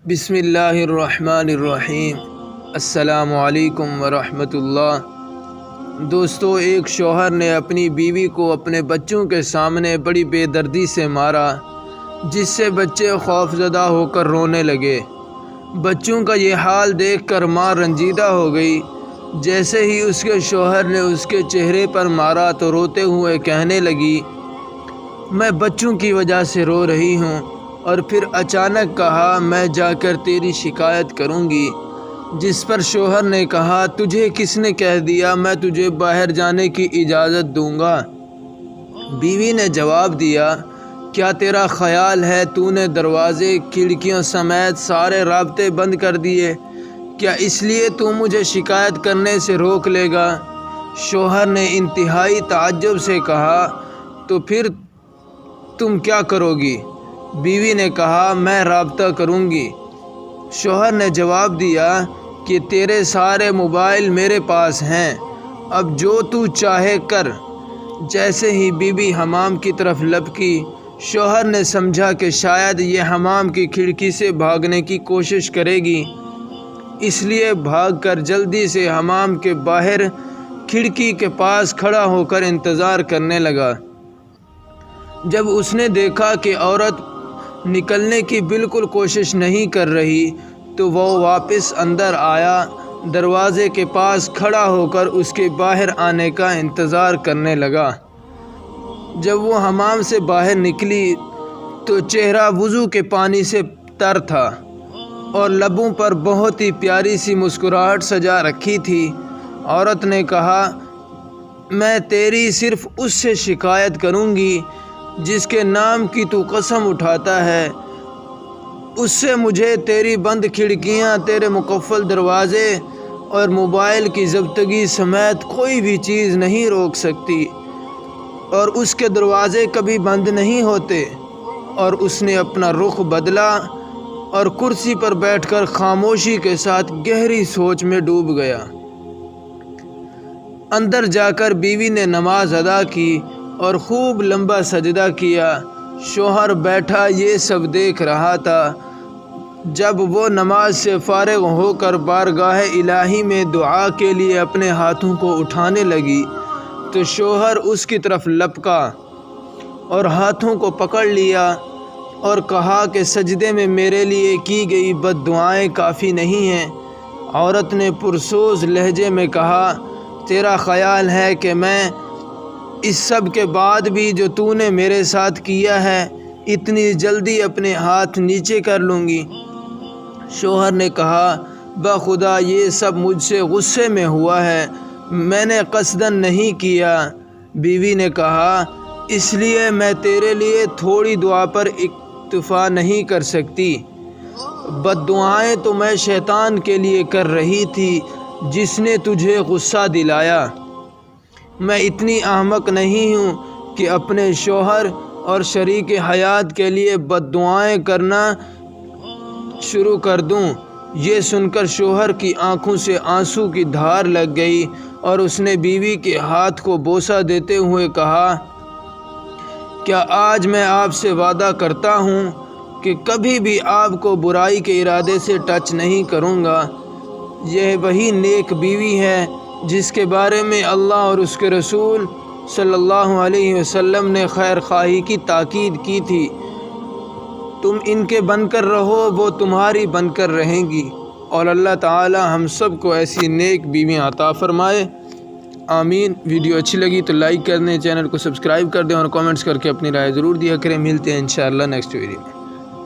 بسم اللہ الرحمن الرحیم۔ السلام علیکم ورحمۃ اللہ۔ دوستو، ایک شوہر نے اپنی بیوی کو اپنے بچوں کے سامنے بڑی بے دردی سے مارا، جس سے بچے خوف زدہ ہو کر رونے لگے۔ بچوں کا یہ حال دیکھ کر ماں رنجیدہ ہو گئی۔ جیسے ہی اس کے شوہر نے اس کے چہرے پر مارا تو روتے ہوئے کہنے لگی، میں بچوں کی وجہ سے رو رہی ہوں۔ اور پھر اچانک کہا، میں جا کر تیری شکایت کروں گی۔ جس پر شوہر نے کہا، تجھے کس نے کہہ دیا میں تجھے باہر جانے کی اجازت دوں گا؟ بیوی نے جواب دیا، کیا تیرا خیال ہے تو نے دروازے کھڑکیوں سمیت سارے رابطے بند کر دیے؟ کیا اس لیے تو مجھے شکایت کرنے سے روک لے گا؟ شوہر نے انتہائی تعجب سے کہا، تو پھر تم کیا کرو گی؟ بیوی نے کہا، میں رابطہ کروں گی۔ شوہر نے جواب دیا کہ تیرے سارے موبائل میرے پاس ہیں، اب جو تو چاہے کر۔ جیسے ہی بیوی حمام کی طرف لپکی، شوہر نے سمجھا کہ شاید یہ حمام کی کھڑکی سے بھاگنے کی کوشش کرے گی، اس لیے بھاگ کر جلدی سے حمام کے باہر کھڑکی کے پاس کھڑا ہو کر انتظار کرنے لگا۔ جب اس نے دیکھا کہ عورت نکلنے کی بالکل کوشش نہیں کر رہی تو وہ واپس اندر آیا، دروازے کے پاس کھڑا ہو کر اس کے باہر آنے کا انتظار کرنے لگا۔ جب وہ حمام سے باہر نکلی تو چہرہ وضو کے پانی سے تر تھا اور لبوں پر بہت ہی پیاری سی مسکراہٹ سجا رکھی تھی۔ عورت نے کہا، میں تیری صرف اس سے شکایت کروں گی جس کے نام کی تو قسم اٹھاتا ہے۔ اس سے مجھے تیری بند کھڑکیاں، تیرے مقفل دروازے اور موبائل کی ضبطگی سمیت کوئی بھی چیز نہیں روک سکتی، اور اس کے دروازے کبھی بند نہیں ہوتے۔ اور اس نے اپنا رخ بدلا اور کرسی پر بیٹھ کر خاموشی کے ساتھ گہری سوچ میں ڈوب گیا۔ اندر جا کر بیوی نے نماز ادا کی اور خوب لمبا سجدہ کیا۔ شوہر بیٹھا یہ سب دیکھ رہا تھا۔ جب وہ نماز سے فارغ ہو کر بارگاہ الہی میں دعا کے لیے اپنے ہاتھوں کو اٹھانے لگی تو شوہر اس کی طرف لپکا اور ہاتھوں کو پکڑ لیا اور کہا کہ سجدے میں میرے لیے کی گئی بد دعائیں کافی نہیں ہیں۔ عورت نے پرسوز لہجے میں کہا، تیرا خیال ہے کہ میں اس سب کے بعد بھی جو تو نے میرے ساتھ کیا ہے اتنی جلدی اپنے ہاتھ نیچے کر لوں گی؟ شوہر نے کہا، بخدا یہ سب مجھ سے غصے میں ہوا ہے، میں نے قصداً نہیں کیا۔ بیوی نے کہا، اس لیے میں تیرے لیے تھوڑی دعا پر اکتفا نہیں کر سکتی۔ بد دعائیں تو میں شیطان کے لیے کر رہی تھی جس نے تجھے غصہ دلایا۔ میں اتنی احمق نہیں ہوں کہ اپنے شوہر اور شریک حیات کے لیے بد دعائیں کرنا شروع کر دوں۔ یہ سن کر شوہر کی آنکھوں سے آنسو کی دھار لگ گئی اور اس نے بیوی کے ہاتھ کو بوسہ دیتے ہوئے کہا، کیا آج میں آپ سے وعدہ کرتا ہوں کہ کبھی بھی آپ کو برائی کے ارادے سے ٹچ نہیں کروں گا۔ یہ وہی نیک بیوی ہے جس کے بارے میں اللہ اور اس کے رسول صلی اللہ علیہ وسلم نے خیر خواہی کی تاکید کی تھی۔ تم ان کے بن کر رہو، وہ تمہاری بن کر رہیں گی، اور اللہ تعالی ہم سب کو ایسی نیک بیویاں عطا فرمائے، آمین۔ ویڈیو اچھی لگی تو لائک کر دیں، چینل کو سبسکرائب کر دیں اور کامنٹس کر کے اپنی رائے ضرور دیا کریں۔ ملتے ہیں انشاءاللہ نیکسٹ ویڈیو میں۔